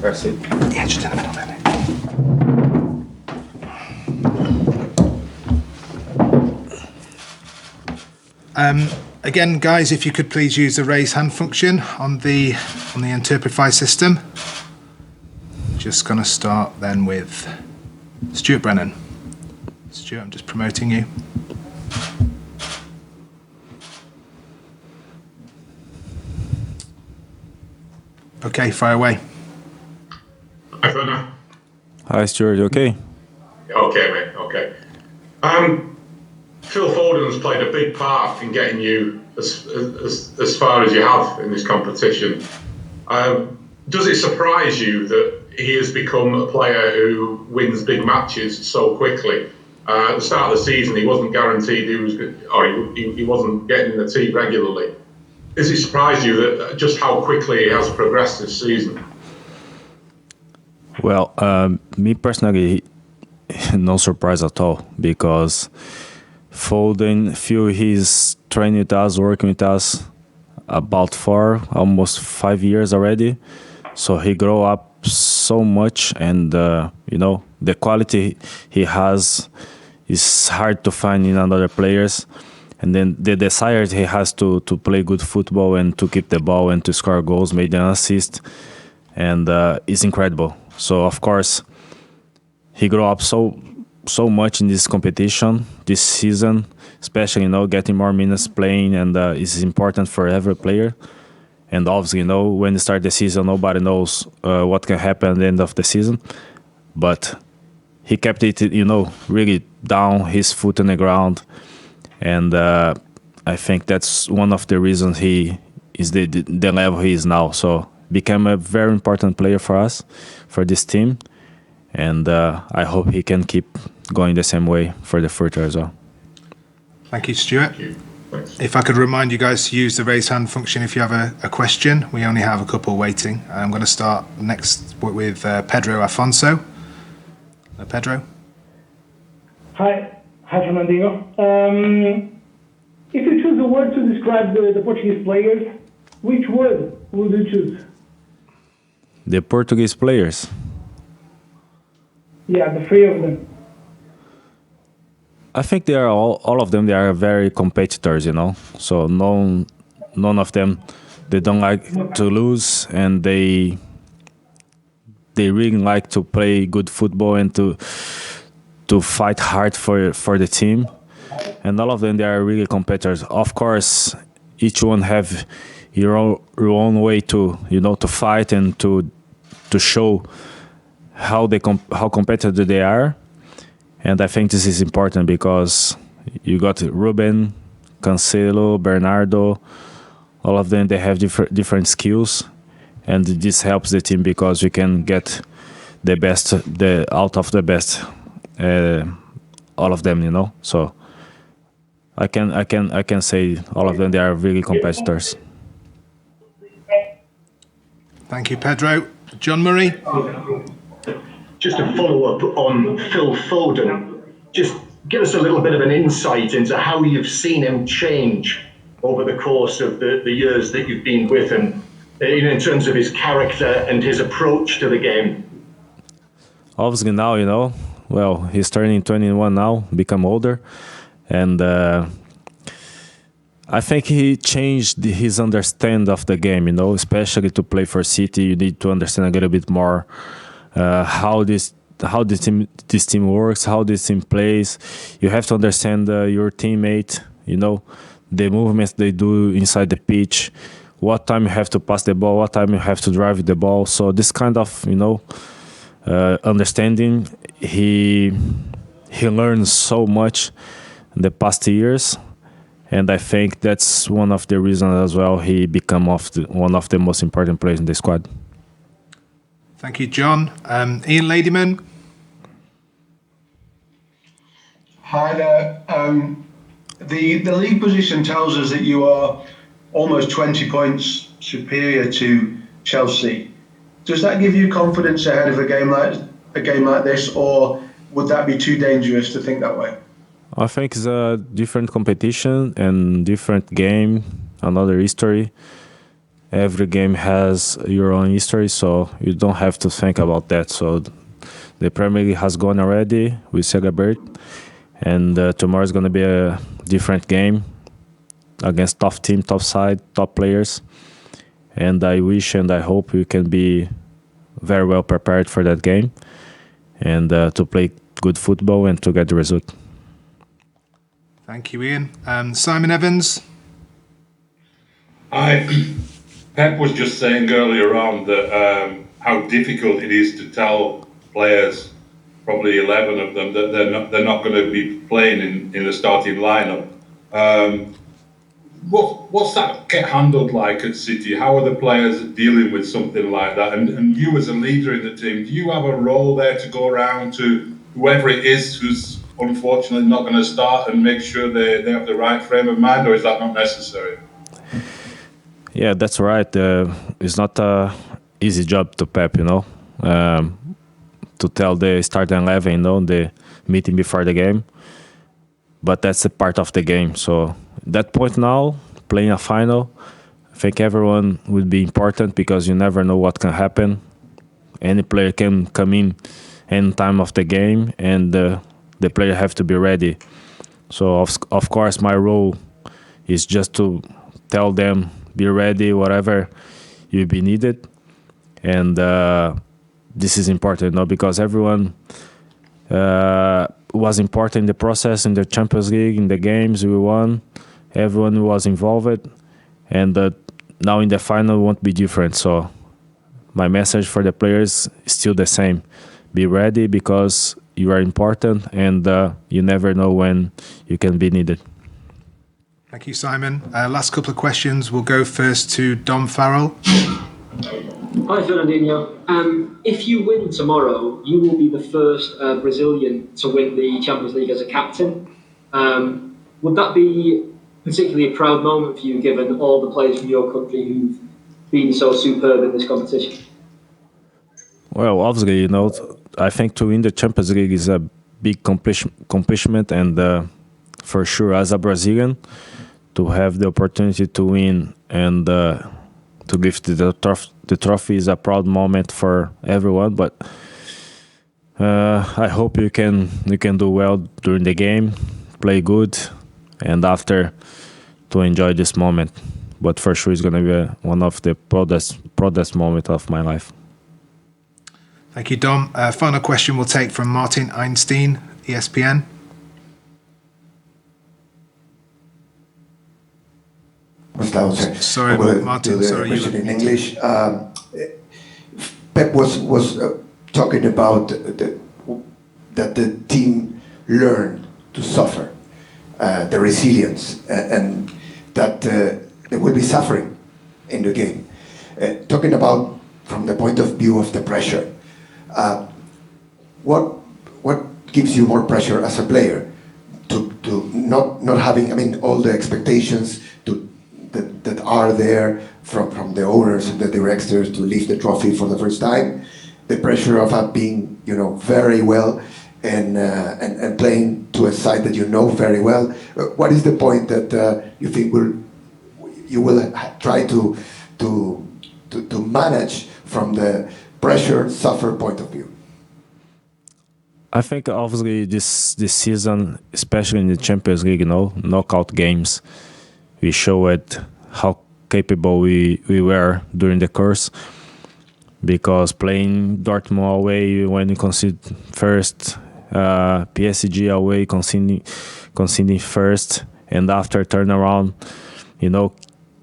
Press it. Yeah, just in the middle there. Again, guys, if you could please use the raise hand function on the Interpretify system. Just going to start then with Stuart Brennan. Stuart, I'm just promoting you. Okay, fire away. Hi, Fernand. Hi, Stuart. You okay? Okay, mate. Okay. Phil Foden's played a big part in getting you as far as you have in this competition. Does it surprise you that he has become a player who wins big matches so quickly? At the start of the season, he wasn't guaranteed he wasn't getting in the team regularly. Does it surprise you that just how quickly he has progressed this season? Well, me personally, no surprise at all, because Foden, Phil, he's training with us, working with us about almost 5 years already. So he grew up so much, and the quality he has is hard to find in other players. And then the desire he has to play good football and to keep the ball and to score goals, make an assist, and it's incredible. So of course, he grew up so much in this competition this season, especially getting more minutes playing, and it's important for every player. And obviously, when you start the season, nobody knows what can happen at the end of the season. But he kept it, really down, his foot on the ground. And I think that's one of the reasons he is the level he is now. So became a very important player for us, for this team. And I hope he can keep going the same way for the future as well. Thank you, Stuart. If I could remind you guys to use the raise hand function if you have a question. We only have a couple waiting. I'm going to start next with Pedro Afonso. Pedro? Hi, Fernandinho. If you choose a word to describe the Portuguese players, which word would you choose? The Portuguese players? Yeah, the three of them. I think they are all of them. They are very competitors, So none of them, they don't like to lose, and they really like to play good football and to fight hard for the team. And all of them, they are really competitors. Of course, each one have your own way to to fight and to show how competitive they are. And I think this is important because you got Ruben, Cancelo, Bernardo, all of them, they have different skills, and this helps the team because we can get the best out of the best, all of them, So I can say all of them, they are really competitors. Thank you, Pedro. John Murray? Just to follow up on Phil Foden, just give us a little bit of an insight into how you've seen him change over the course of the years that you've been with him, in terms of his character and his approach to the game. Obviously now, well, he's turning 21 now, become older, and I think he changed his understanding of the game, especially to play for City. You need to understand a little bit more how this team works, how this team plays. You have to understand your teammate, the movements they do inside the pitch, what time you have to pass the ball, what time you have to drive the ball. So this kind of understanding, he learned so much in the past years, and I think that's one of the reasons as well he become one of the most important players in the squad. Thank you, John. Ian Ladyman? Hi there. The league position tells us that you are almost 20 points superior to Chelsea. Does that give you confidence ahead of a game like this, or would that be too dangerous to think that way? I think it's a different competition and different game, another history. every game has your own history, so you don't have to think about that. So the Premier League has gone already. We celebrate, and tomorrow is going to be a different game against tough team, tough side, top players. And I wish and I hope we can be very well prepared for that game and to play good football and to get the result. Thank you, Ian. Simon Evans. Pep was just saying earlier on that how difficult it is to tell players, probably 11 of them, that they're not going to be playing in the starting lineup. What's that get handled like at City? How are the players dealing with something like that? And you as a leader in the team, do you have a role there to go around to whoever it is who's unfortunately not going to start and make sure they have the right frame of mind, or is that not necessary? Yeah, that's right. It's not an easy job to Pep, to tell the starting 11, the meeting before the game. But that's a part of the game. So that point now, playing a final, I think everyone will be important because you never know what can happen. Any player can come in any time of the game, and the player have to be ready. So of course my role is just to tell them, be ready, whatever you be needed. And this is important, because everyone was important in the process, in the Champions League, in the games we won. Everyone was involved, and now in the final won't be different. So my message for the players is still the same. Be ready because you are important, and you never know when you can be needed. Thank you, Simon. Last couple of questions. We'll go first to Dom Farrell. Hi, Fernandinho. If you win tomorrow, you will be the first Brazilian to win the Champions League as a captain. Would that be particularly a proud moment for you, given all the players from your country who've been so superb in this competition? Well, obviously, I think to win the Champions League is a big accomplishment, and for sure, as a Brazilian, to have the opportunity to win and to lift the trophy is a proud moment for everyone. But I hope you can do well during the game, play good, and after to enjoy this moment. But for sure, it's going to be one of the proudest moments of my life. Thank you, Dom. Final question we'll take from Martin Einstein, ESPN. Sorry, Martin. Sorry, you in English. Pep was talking about that the team learned to suffer, the resilience, and that there will be suffering in the game. Talking about from the point of view of the pressure, what gives you more pressure as a player to not having, all the expectations that are there from the owners and the directors to lift the trophy for the first time, the pressure of being very well and playing to a side that very well. What is the point that you think you will try to manage from the pressure suffer point of view? I think obviously this season, especially in the Champions League, knockout games, we showed how capable we were during the course. Because playing Dortmund away when you concede first, PSG away conceding first, and after turn around,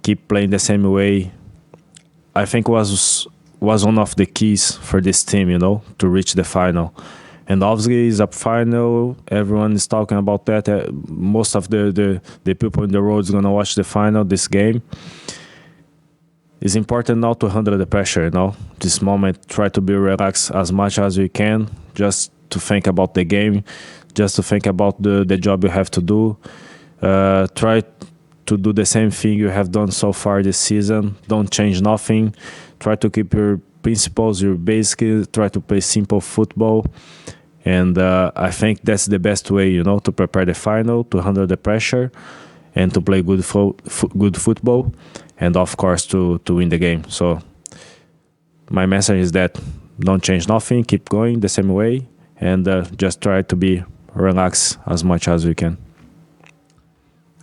keep playing the same way. I think was one of the keys for this team, to reach the final. And obviously, it's a final. Everyone is talking about that. Most of the people in the road is gonna watch the final, this game. It's important now to handle the pressure. This moment, try to be relaxed as much as we can, just to think about the game, just to think about the job you have to do. Try to do the same thing you have done so far this season. Don't change nothing. Try to keep your principles, your basics. Try to play simple football. And I think that's the best way, to prepare the final, to handle the pressure, and to play good football. and of course to win the game. So my message is that don't change nothing, keep going the same way, and just try to be relaxed as much as we can.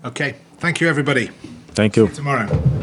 Okay, thank you everybody. Thank you. See you tomorrow.